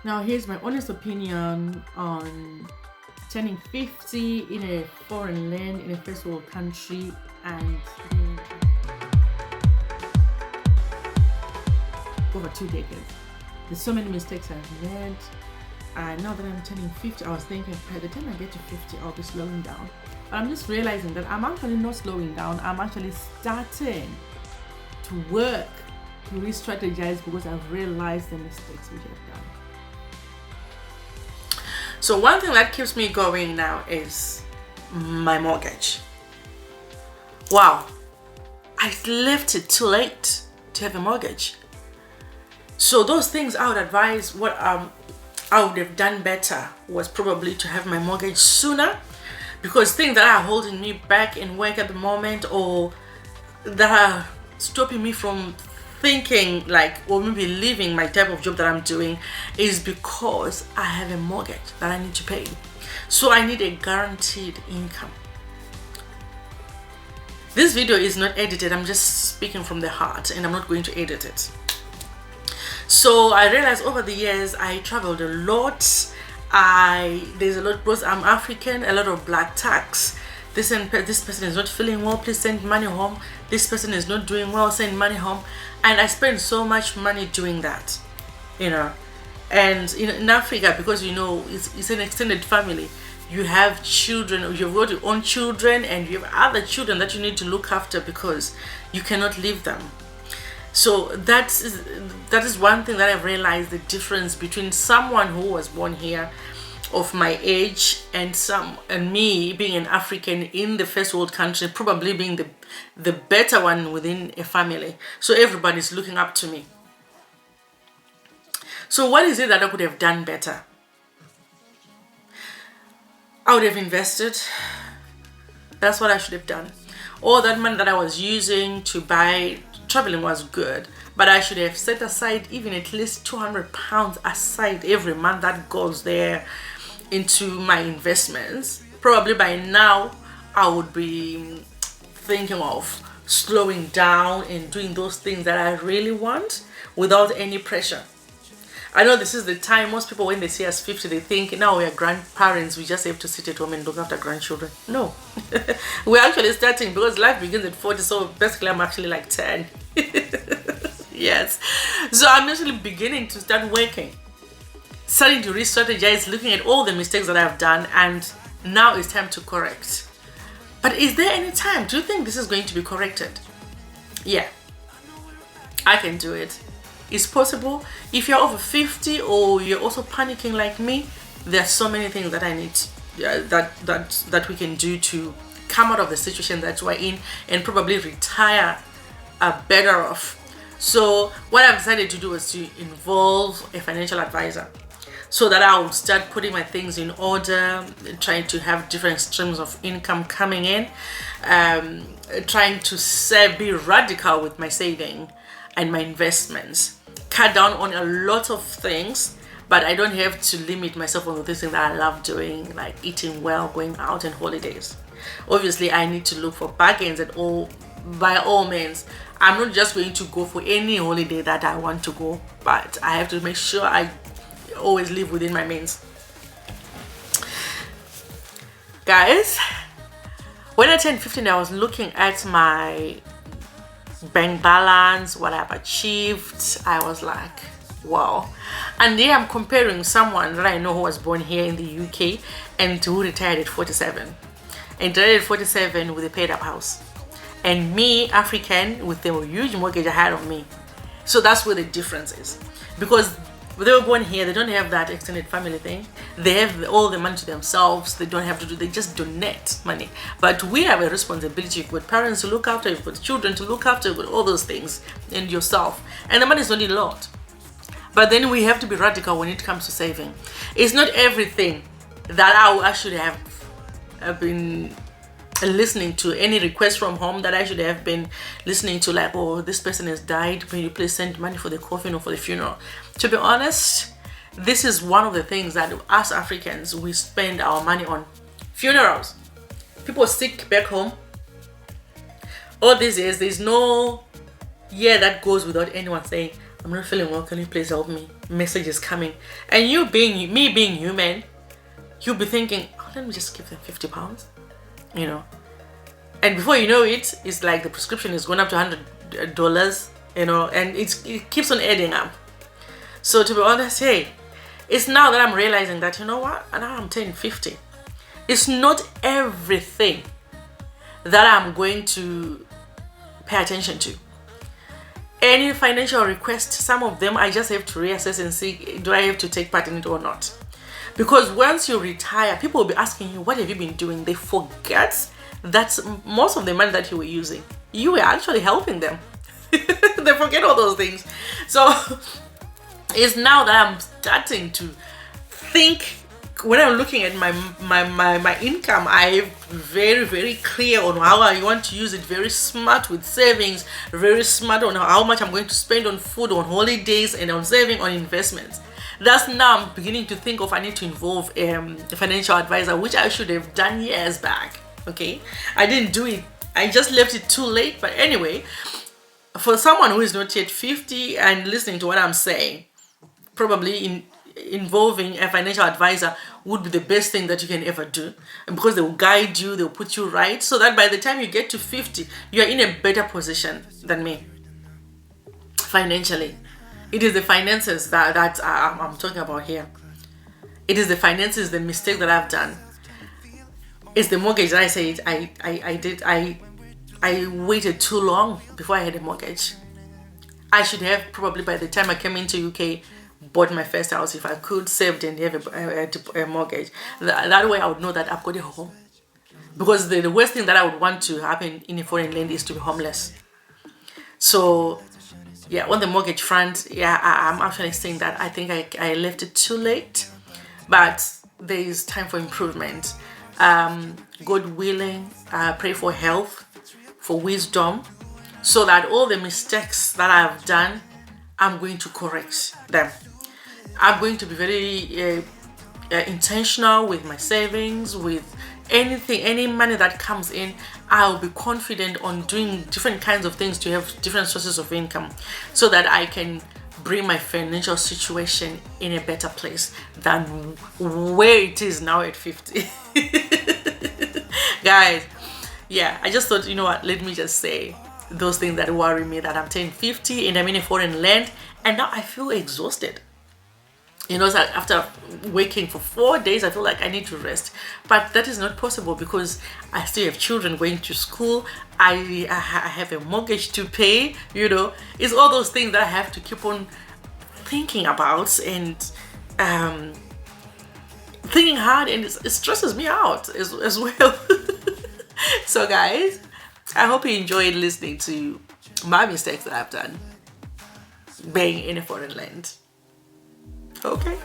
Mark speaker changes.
Speaker 1: Now, here's my honest opinion on turning 50 in a foreign land, in a first world country, and being over 2 decades. There's so many mistakes I've made. Now that I'm turning 50, I was thinking by the time I get to 50, I'll be slowing down. But I'm just realizing that I'm actually not slowing down. I'm actually starting to work, to re-strategize, because I've realized the mistakes we have done.
Speaker 2: So one thing that keeps me going now is my mortgage. Wow, I left it too late to have a mortgage. So those things I would advise, what I would have done better was probably to have my mortgage sooner, because things that are holding me back in work at the moment, or that are stopping me from thinking like, or maybe leaving my type of job that I'm doing, is because I have a mortgage that I need to pay. So I need a guaranteed income. This video is not edited, I'm just speaking from the heart, and I'm not going to edit it. So I realized over the years I traveled a lot. There's a lot, because I'm African, a lot of black tax. This person is not feeling well, please send money home. This person is not doing well, send money home. And I spend so much money doing that, you know. And in Africa, because it's an extended family, you have children, you've got your own children, and you have other children that you need to look after because you cannot leave them. So that is one thing that I've realized, the difference between someone who was born here of my age and me being an African in the first world country, probably being the better one within a family. So everybody's looking up to me. So what is it that I could have done better? I would have invested. That's what I should have done. All that money that I was using to buy traveling was good, but I should have set aside even at least £200 aside every month that goes there into my investments. Probably by now I would be thinking of slowing down and doing those things that I really want without any pressure. I know this is the time most people, when they see us 50, they think now we are grandparents, we just have to sit at home and look after grandchildren. No. We're actually starting, because life begins at 40, so basically I'm actually like 10. Yes. So I'm actually beginning to start working, starting to re-strategize, looking at all the mistakes that I've done, and now it's time to correct. But is there any time? Do you think this is going to be corrected? Yeah, I can do it. It's possible. If you're over 50 or you're also panicking like me, there are so many things that I need that we can do to come out of the situation that we're in and probably retire better off. So what I've decided to do is to involve a financial advisor, so that I would start putting my things in order, trying to have different streams of income coming in, trying to be radical with my saving and my investments, cut down on a lot of things, but I don't have to limit myself on the things that I love doing, like eating well, going out, and holidays. Obviously, I need to look for bargains by all means. I'm not just going to go for any holiday that I want to go, but I have to make sure I always live within my means. Guys, when I turned 15, I was looking at my bank balance, what I've achieved. I was like, wow. And here I'm comparing someone that I know who was born here in the UK and who retired at 47, and retired at 47 with a paid up house, and me, African, with a huge mortgage ahead of me. So that's where the difference is, because they were born here, they don't have that extended family thing. They have all the money to themselves. They don't have to they just donate money. But we have a responsibility. You've got parents to look after, you've got children to look after, you've got all those things, and yourself. And the money is not a lot. But then we have to be radical when it comes to saving. It's not everything that I should have been listening to, any request from home that I should have been listening to, like, oh, this person has died, can you please send money for the coffin or for the funeral? To be honest, this is one of the things that us Africans, we spend our money on. Funerals. People sick back home. All these years, there's no year that goes without anyone saying, I'm not feeling well, can you please help me? Message is coming. And you being me being human, you'll be thinking, oh, let me just give them £50, you know. And before you know it, it's like the prescription is going up to $100, you know, and it keeps on adding up. So to be honest, hey, it's now that I'm realizing that, you know what, now I'm turning 50. It's not everything that I'm going to pay attention to. Any financial request, some of them I just have to reassess and see, do I have to take part in it or not? Because once you retire, people will be asking you, what have you been doing? They forget that most of the money that you were using, you were actually helping them. They forget all those things. So it's now that I'm starting to think, when I'm looking at my income, I'm very, very clear on how I want to use it. Very smart with savings, very smart on how much I'm going to spend on food, on holidays, and on saving, on investments. That's now I'm beginning to think of, I need to involve a financial advisor, which I should have done years back. Okay, I didn't do it. I just left it too late. But anyway, for someone who is not yet 50 and listening to what I'm saying, probably involving a financial advisor would be the best thing that you can ever do, because they will guide you, they'll put you right, so that by the time you get to 50, you are in a better position than me financially. It is the finances that I'm talking about here. It is the finances, the mistake that I've done. It's the mortgage that I said I waited too long before I had a mortgage. I should have probably, by the time I came into UK, bought my first house if I could, saved and have a mortgage. That way I would know that I've got a home. Because the worst thing that I would want to happen in a foreign land is to be homeless. So yeah, on the mortgage front, yeah, I'm actually saying that I think I left it too late, but there is time for improvement. God willing, pray for health, for wisdom, so that all the mistakes that I've done, I'm going to correct them. I'm going to be very intentional with my savings, with anything, any money that comes in. I'll be confident on doing different kinds of things to have different sources of income, so that I can bring my financial situation in a better place than where it is now at 50. Guys, yeah, I just thought, you know what, let me just say those things that worry me, that I'm turning 50 and I'm in a foreign land, and now I feel exhausted. You know, so after working for 4 days, I feel like I need to rest. But that is not possible, because I still have children going to school. I have a mortgage to pay, you know. It's all those things that I have to keep on thinking about and thinking hard, and it stresses me out as well. So guys, I hope you enjoyed listening to my mistakes that I've done being in a foreign land. Okay.